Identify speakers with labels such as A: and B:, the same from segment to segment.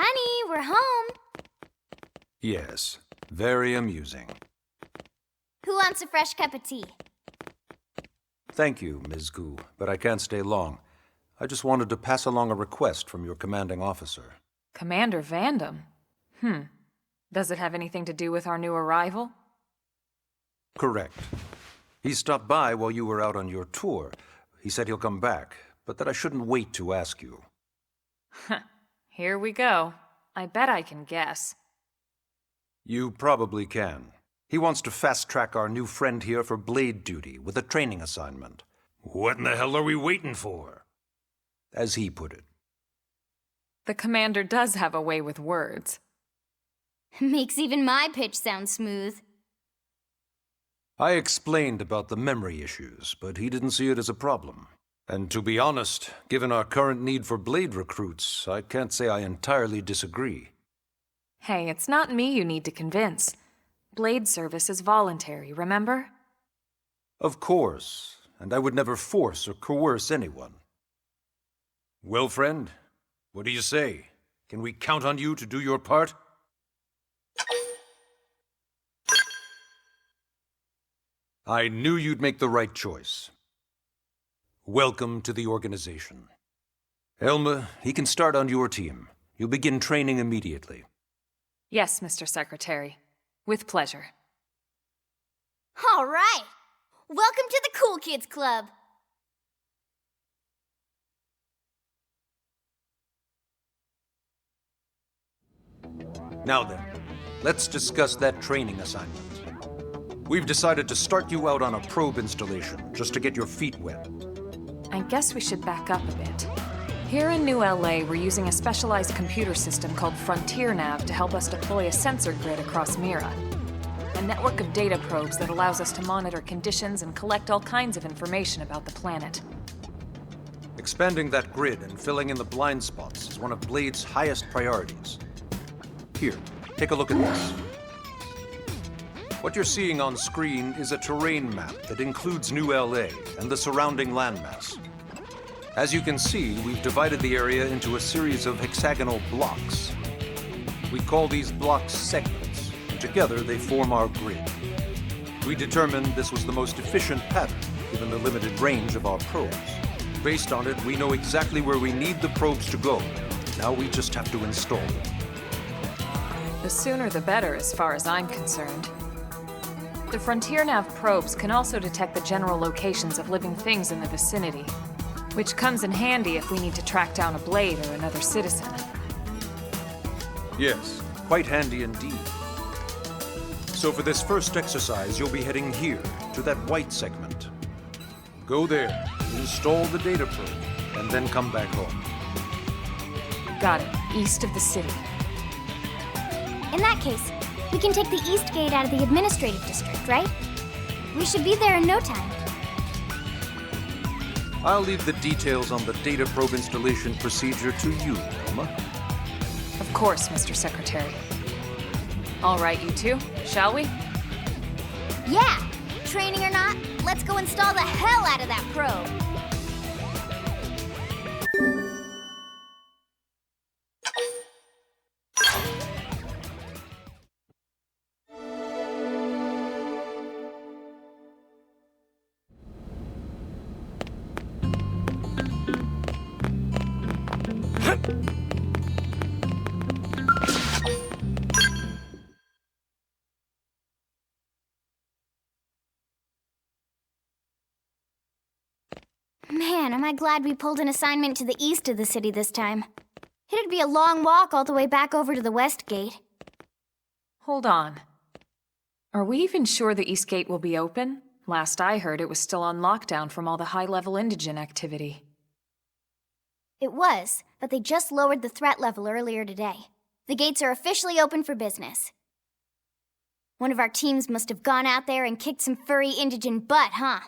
A: Honey, we're home.
B: Yes, very amusing.
A: Who wants a fresh cup of tea?
B: Thank you, Ms. Gu, but I can't stay long. I just wanted to pass along a request from your commanding officer.
C: Commander Vandam? Does it have anything to do with our new arrival?
B: Correct. He stopped by while you were out on your tour. He said he'll come back, but that I shouldn't wait to ask you.
C: Here we go. I bet I can guess.
B: You probably can. He wants to fast-track our new friend here for blade duty with a training assignment. What in the hell are we waiting for? As he put it.
C: The commander does have a way with words.
A: Makes even my pitch sound smooth.
B: I explained about the memory issues, but he didn't see it as a problem. And to be honest, given our current need for blade recruits, I can't say I entirely disagree.
C: Hey, it's not me you need to convince. Blade service is voluntary, remember?
B: Of course, and I would never force or coerce anyone. Well, friend, what do you say? Can we count on you to do your part? I knew you'd make the right choice. Welcome to the organization. Elma, he can start on your team. You'll begin training immediately.
C: Yes, Mr. Secretary. With pleasure.
A: All right. Welcome to the Cool Kids Club.
B: Now then, let's discuss that training assignment. We've decided to start you out on a probe installation, just to get your feet wet.
C: I guess we should back up a bit. Here in New LA, we're using a specialized computer system called Frontier Nav to help us deploy a sensor grid across Mira. A network of data probes that allows us to monitor conditions and collect all kinds of information about the planet.
B: Expanding that grid and filling in the blind spots is one of Blade's highest priorities. Here, take a look at this. What you're seeing on screen is a terrain map that includes New LA and the surrounding landmass. As you can see, we've divided the area into a series of hexagonal blocks. We call these blocks segments, and together they form our grid. We determined this was the most efficient pattern, given the limited range of our probes. Based on it, we know exactly where we need the probes to go. Now we just have to install them.
C: The sooner the better, as far as I'm concerned. The Frontier Nav probes can also detect the general locations of living things in the vicinity, which comes in handy if we need to track down a blade or another citizen.
B: Yes, quite handy indeed. So for this first exercise, you'll be heading here, to that white segment. Go there, install the data probe, and then come back home.
C: Got it. East of the city.
A: In that case, we can take the East Gate out of the administrative district, right? We should be there in no time.
B: I'll leave the details on the data probe installation procedure to you, Elma.
C: Of course, Mr. Secretary. All right, you two, shall we?
A: Yeah! Training or not, let's go install the hell out of that probe! Man, am I glad we pulled an assignment to the east of the city this time. It'd be a long walk all the way back over to the West Gate.
C: Hold on. Are we even sure the East Gate will be open? Last I heard, it was still on lockdown from all the high-level indigent activity.
A: It was, but they just lowered the threat level earlier today. The gates are officially open for business. One of our teams must have gone out there and kicked some furry indigent butt, huh?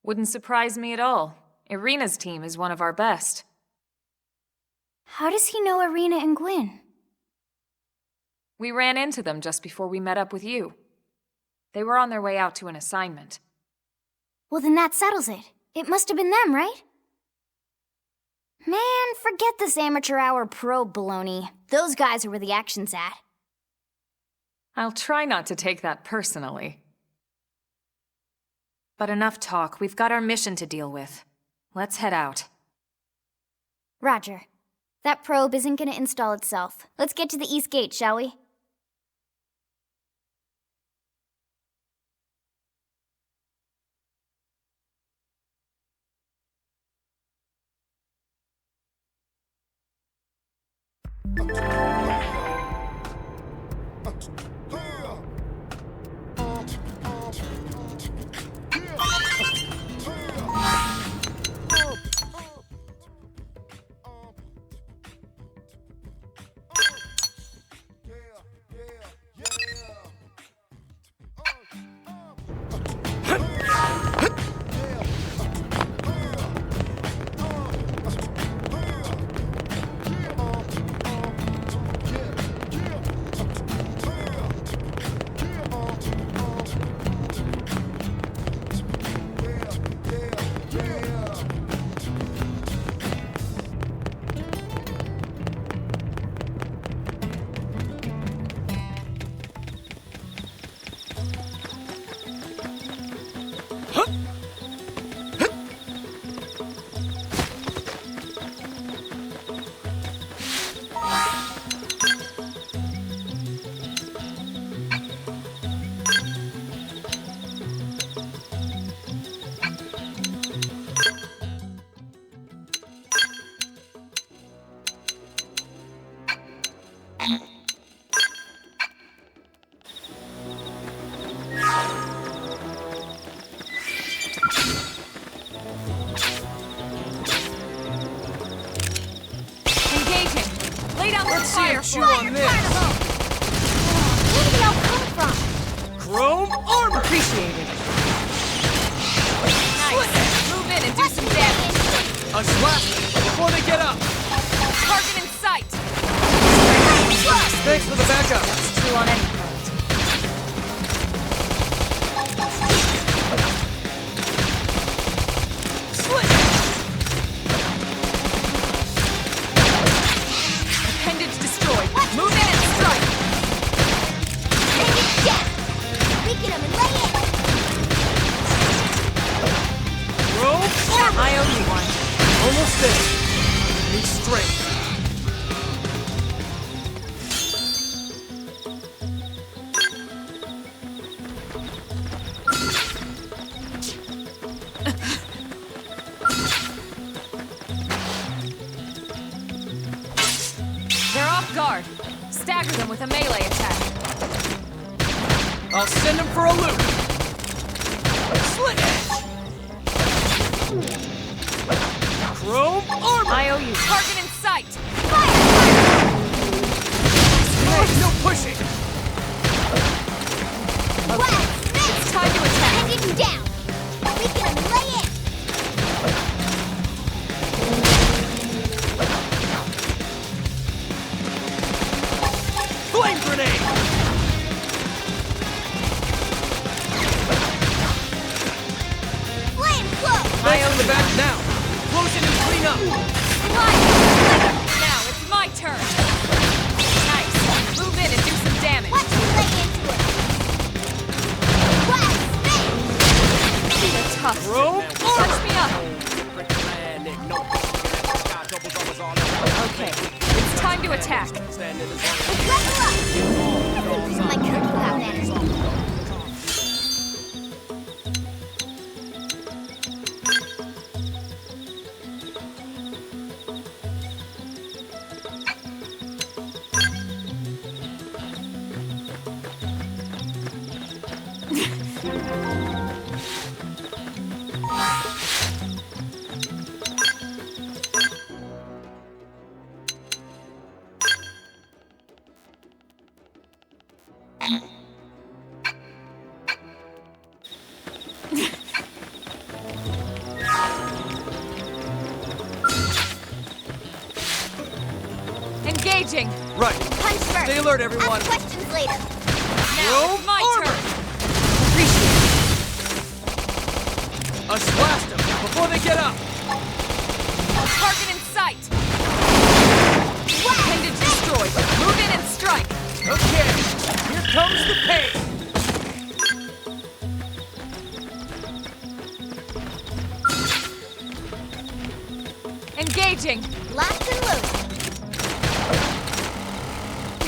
C: Wouldn't surprise me at all. Irina's team is one of our best.
A: How does he know Irina and Gwyn?
C: We ran into them just before we met up with you. They were on their way out to an assignment.
A: Well, then that settles it. It must have been them, right? Man, forget this amateur hour probe baloney. Those guys are where the action's at.
C: I'll try not to take that personally. But enough talk. We've got our mission to deal with. Let's head out.
A: Roger. That probe isn't gonna install itself. Let's get to the East Gate, shall we?
D: Shoot on this!
A: Where did they all come from?
D: Chrome armor!
C: Appreciated. Nice. Move in and do some damage.
D: A slash before they get up!
C: Target in sight.
D: Thanks for the backup!
C: That's true on any front. Appendage destroyed. Move in and strike.
A: Weaken them and lay in.
D: Chrome armor!
C: I owe you one.
D: Almost there. Need strength.
C: They're off guard. Stagger them with a melee attack.
D: I'll send them for a loop. Slit edge! Chrome armor!
C: I owe you. Target in sight.
D: Hey, no pushing!
C: It's time to attack.
A: Take him down. Weaken them and lay in.
D: Flame grenade!
A: Flame cloak.
D: Thanks for the back now! Close in and clean up!
C: Now it's my turn. Nice. Move in and do some damage.
A: Watch me lay into it. Blast. Spin.
C: You're tough.
D: Chrome
C: Touch
D: armor!
C: me up. Okay. It's time to attack.
A: Let's level up. This is my cookie cloud energy.
C: Engaging.
D: Right.
A: Punch first.
D: Stay alert, everyone.
A: Ask questions later.
C: Now
D: Chrome
C: it's my
D: armor!
C: turn. Appreciate
D: Us blast them before they get up!
C: it. Target in sight! Appendage destroyed. Move in and strike!
D: Okay, here comes the pain!
C: Engaging!
A: Locked and loose.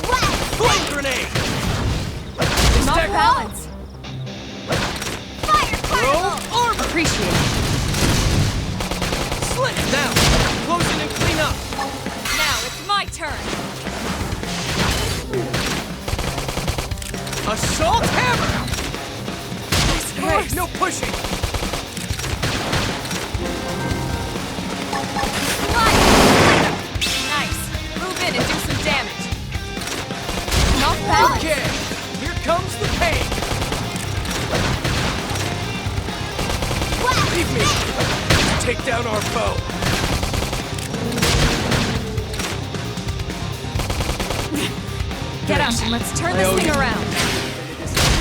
A: Whack!
D: Flame grenade!
C: I'm off balance!
A: Fire
D: Throw
A: carnival!
D: armor!
C: Appreciate it.
D: Slit it now! Close it and clean up!
C: Now it's my turn!
D: Assault hammer! Hey, no pushing!
C: Nice! Move in and do some damage! I'm off balance!
D: Okay, here comes the pain! Leave me! Take down our foe!
C: Get up and let's turn this thing around!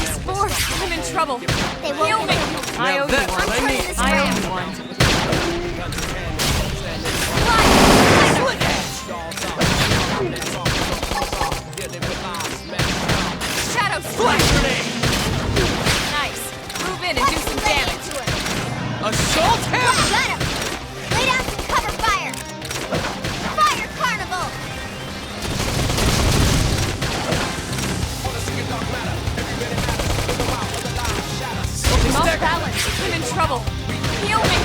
C: Spore, I'm in trouble!
A: They
C: Heal
A: won't
C: me!
A: get
C: I owe you
D: that's
C: one.
D: what I need.
A: this
C: I owe
A: around.
C: you one.
D: Slit it!
C: Shadow
D: Flame
C: strike!
D: grenade!
C: Nice! Move in and do some damage!
D: Assault hammer!
A: Got him! Lay down some cover fire! Fire carnival!
C: I'm off balance! I'm in trouble! Heal me!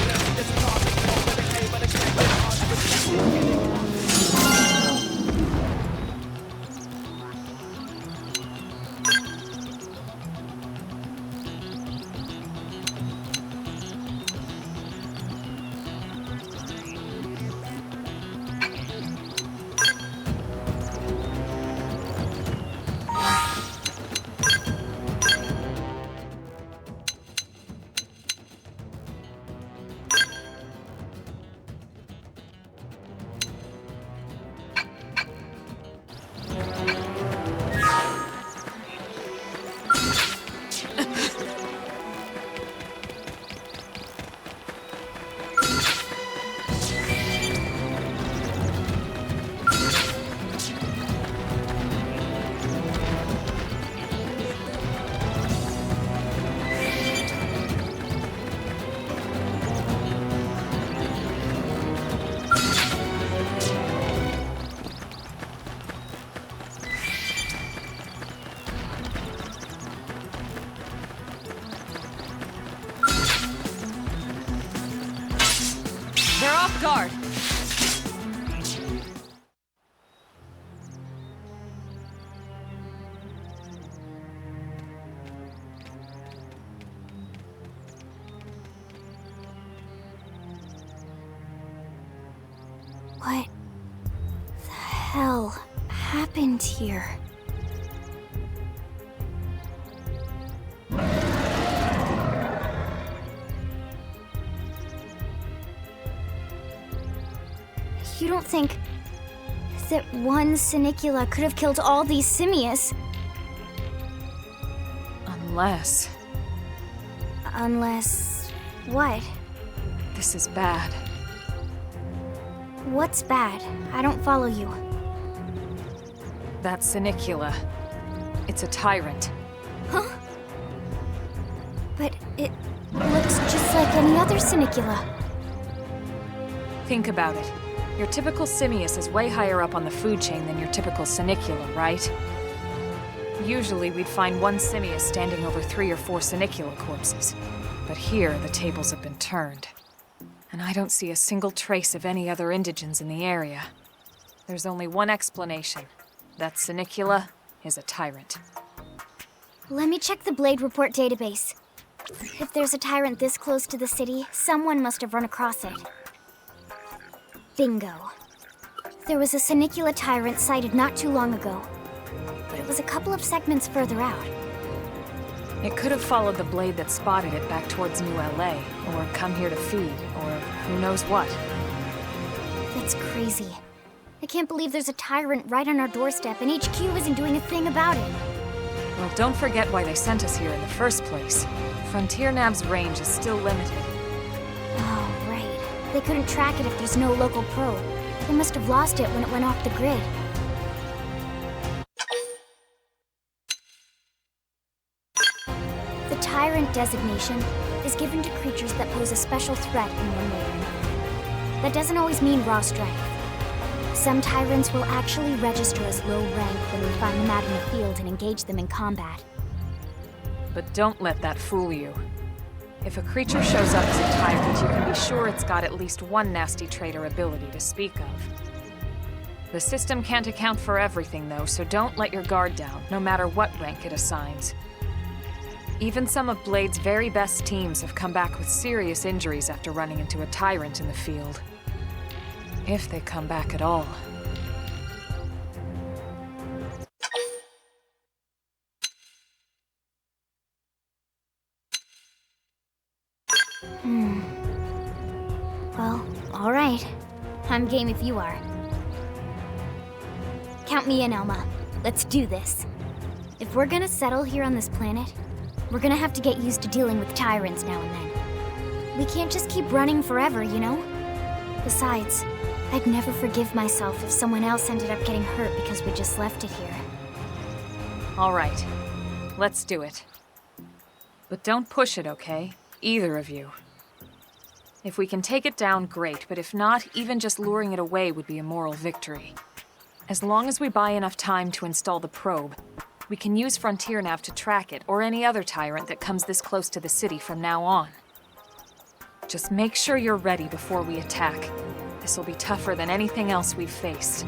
C: They're off guard!
A: What the hell happened here? You don't think that one Sinicula could have killed all these simius?
C: Unless...
A: Unless... what?
C: this is bad.
A: What's bad? I don't follow you.
C: That Sinicula. It's a tyrant.
A: Huh? But it looks just like any other Sinicula.
C: Think about it. Your typical simius is way higher up on the food chain than your typical Sinicula, right? Usually we'd find one simius standing over 3 or 4 Sinicula corpses. But here, the tables have been turned. And I don't see a single trace of any other indigents in the area. There's only one explanation. That Sinicula is a tyrant.
A: Let me check the Blade Report database. If there's a tyrant this close to the city, someone must have run across it. Bingo. There was a Sinicula tyrant sighted not too long ago, but it was a couple of segments further out.
C: It could have followed the blade that spotted it back towards New LA, or come here to feed, or who knows what.
A: That's crazy. I can't believe there's a tyrant right on our doorstep and HQ isn't doing a thing about it.
C: Well, don't forget why they sent us here in the first place. Frontier Nav's range is still limited.
A: Oh, right. They couldn't track it if there's no local probe. They must have lost it when it went off the grid. The Tyrant designation is given to creatures that pose a special threat in one way or another. That doesn't always mean raw strength. Some Tyrants will actually register as low rank when we find them out in the field and engage them in combat.
C: But don't let that fool you. If a creature shows up as a tyrant, you can be sure it's got at least one nasty trait or ability to speak of. The system can't account for everything, though, so don't let your guard down, no matter what rank it assigns. Even some of Blade's very best teams have come back with serious injuries after running into a tyrant in the field. If they come back at all.
A: Well, alright. I'm game if you are. Count me in, Elma. Let's do this. If we're gonna settle here on this planet, we're gonna have to get used to dealing with tyrants now and then. We can't just keep running forever, you know? Besides, I'd never forgive myself if someone else ended up getting hurt because we just left it here.
C: All right. Let's do it. But don't push it, okay? Either of you. If we can take it down, great, but if not, even just luring it away would be a moral victory. As long as we buy enough time to install the probe, we can use Frontier Nav to track it, or any other tyrant that comes this close to the city from now on. Just make sure you're ready before we attack. This'll be tougher than anything else we've faced.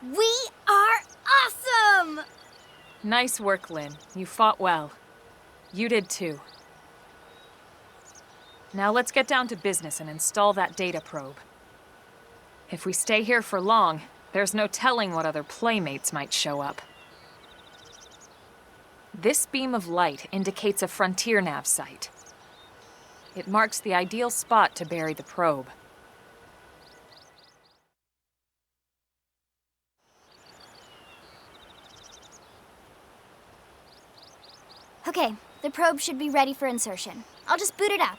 A: We are awesome!
C: Nice work, Lynn. You fought well. You did too. Now let's get down to business and install that data probe. If we stay here for long, there's no telling what other playmates might show up. This beam of light indicates a Frontier Nav site. It marks the ideal spot to bury the probe.
A: Okay, the probe should be ready for insertion. I'll just boot it up.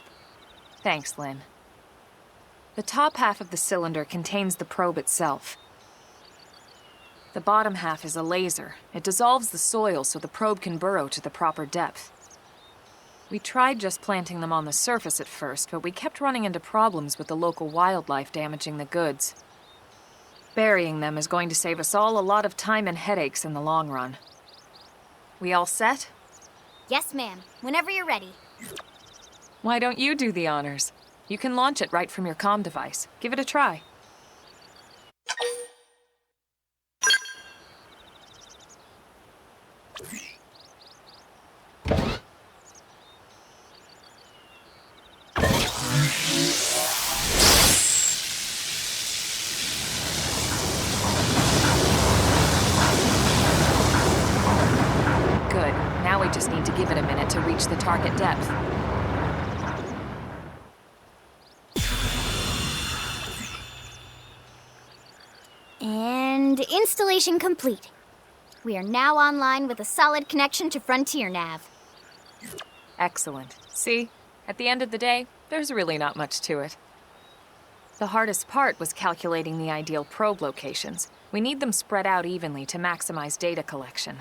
C: Thanks, Lynn. The top half of the cylinder contains the probe itself. The bottom half is a laser. It dissolves the soil so the probe can burrow to the proper depth. We tried just planting them on the surface at first, but we kept running into problems with the local wildlife damaging the goods. Burying them is going to save us all a lot of time and headaches in the long run. We all set?
A: Yes, ma'am. Whenever you're ready.
C: Why don't you do the honors? You can launch it right from your comm device. Give it a try. Good. Now we just need to give it a minute to reach the target depth.
A: And installation complete. We are now online with a solid connection to Frontier Nav.
C: Excellent. See? At the end of the day, there's really not much to it. The hardest part was calculating the ideal probe locations. We need them spread out evenly to maximize data collection.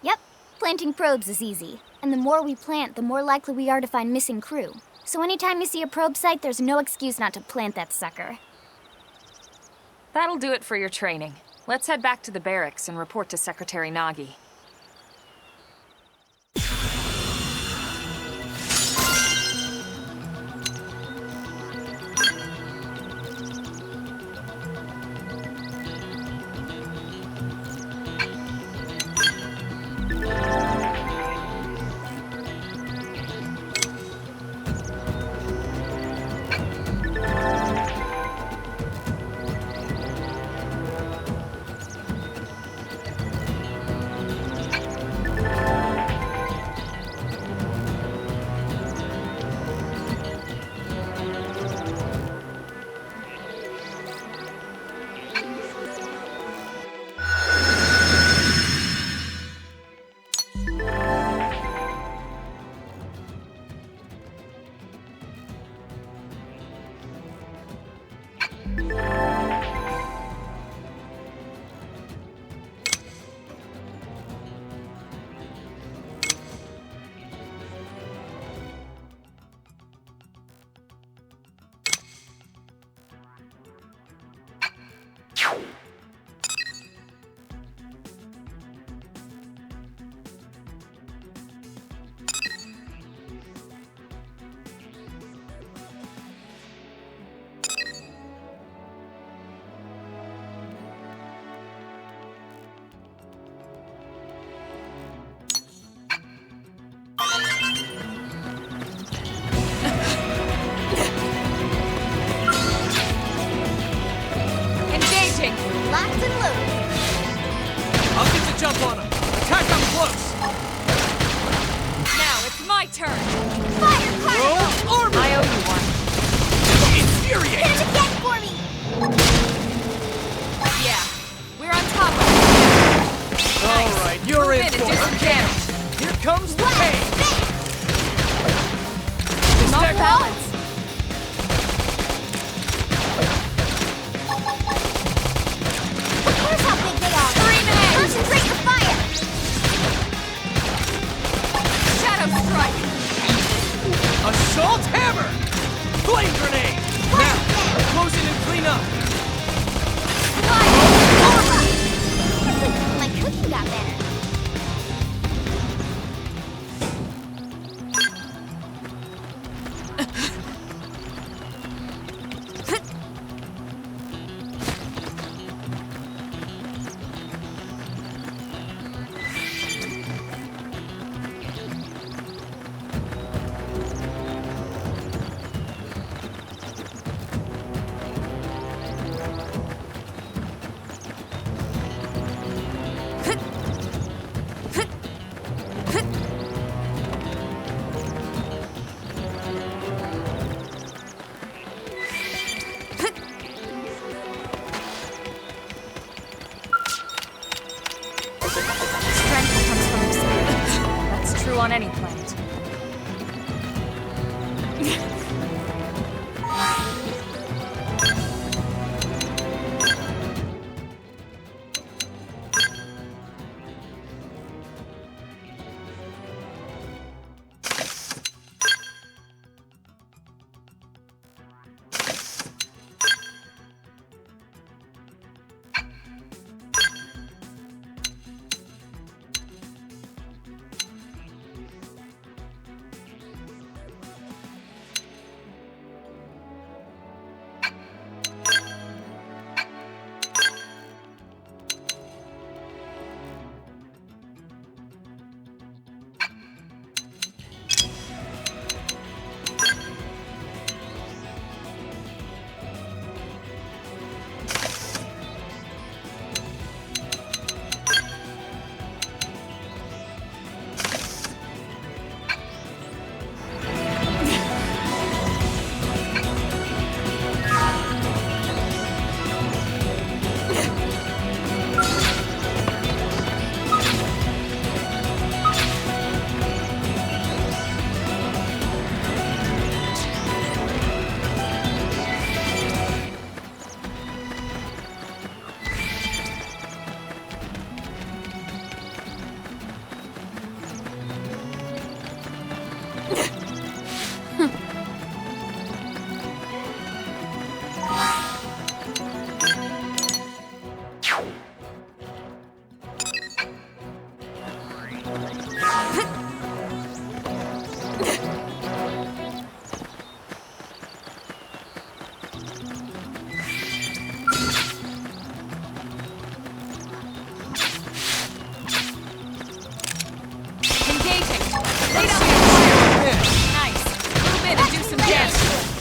A: Yep, planting probes is easy. And the more we plant, the more likely we are to find missing crew. So anytime you see a probe site, there's no excuse not to plant that sucker.
C: That'll do it for your training. Let's head back to the barracks and report to Secretary Nagi.
A: Locked and loaded.
D: I'll get the jump on him. Attack up close.
C: Now it's my turn!
A: Fire,
D: Roll
A: particle!
D: armor.
C: I owe you one.
D: Infuriate.
A: Hit him again for me!
C: Yeah, we're on top of it.
D: All right, you're
C: Move
D: in
C: in and
D: for
C: do some
D: it.
C: damage.
D: Here comes the pain.
C: I'm off
D: Stack-
C: balance.
A: Here's how big they are. Concentrate the fire!
C: Shadow strike.
D: Assault hammer. Flame grenade. Now,
C: Strength comes from experience. That's true on any planet.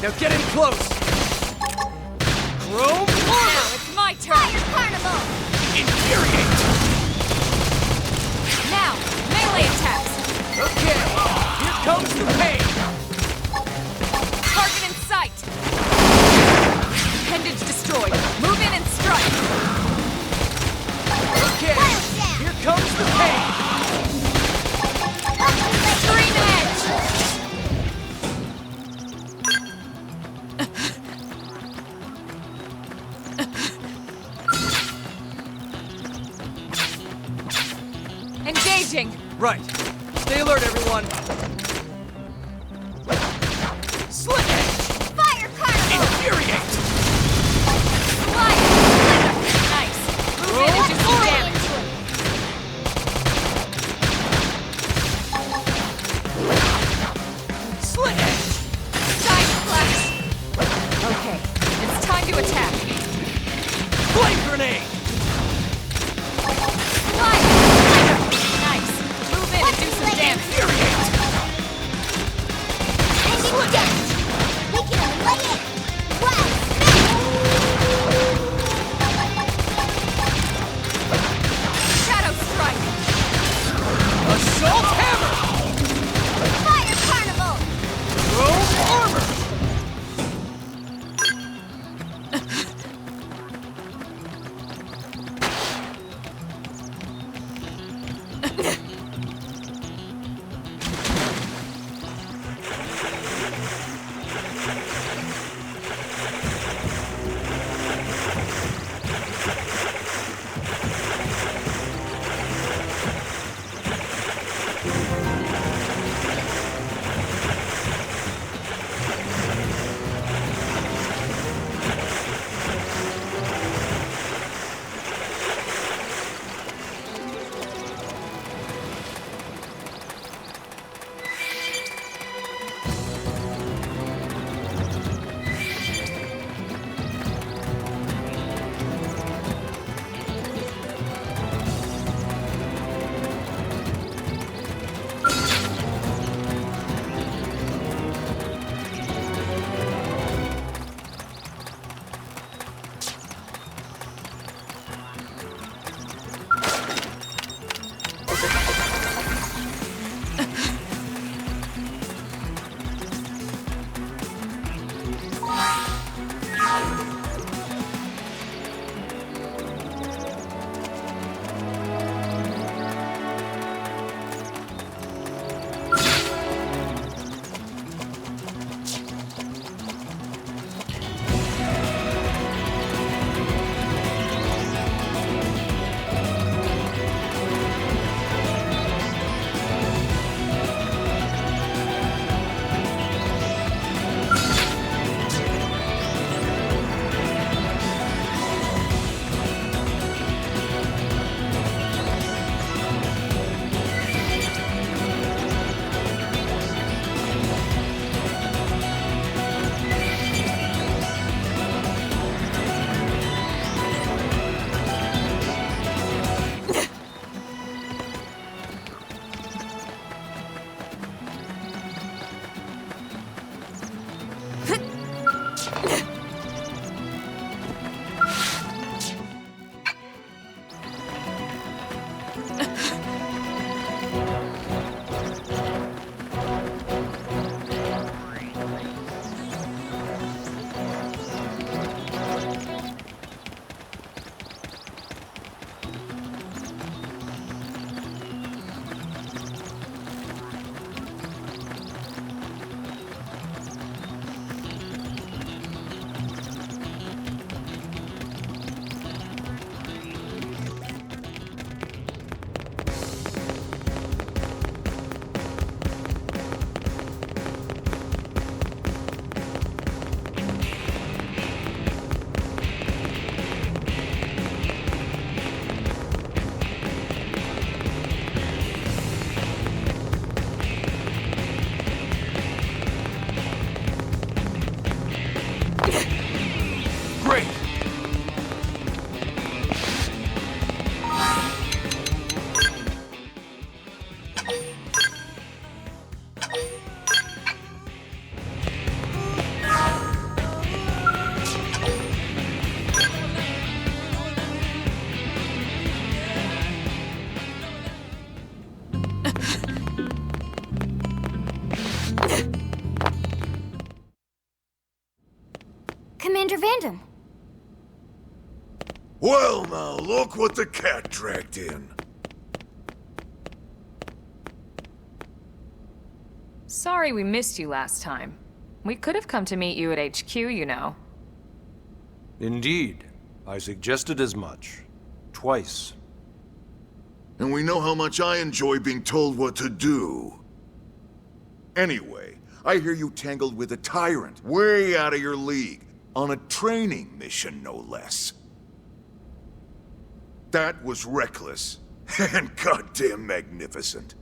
D: Now get in close! Chrome
C: Now it's my turn!
A: Fire Carnival!
D: Infuriate!
C: Now, melee attacks!
D: Okay, here comes the pain!
C: Target in sight! Appendage destroyed. Move in and strike!
D: Okay, here comes the pain!
C: Extreme edge! Engaging!
D: Right. Stay alert, everyone. Slit edge!
A: Fire Carnival!
D: Infuriate!
C: Slide! Nice! Move in and do some damage!
D: Slit edge!
C: Side flash! Okay, it's time to attack.
D: Flame grenade!
C: Slide! Nice! Move in and do some damage.
D: Infuriate!
A: Ending damage!
E: look what the cat dragged in.
C: Sorry we missed you last time. We could have come to meet you at HQ, you know.
B: Indeed. I suggested as much. Twice.
E: And we know how much I enjoy being told what to do. Anyway, I hear you tangled with a tyrant, way out of your league, on a training mission, no less. That was reckless, and goddamn magnificent.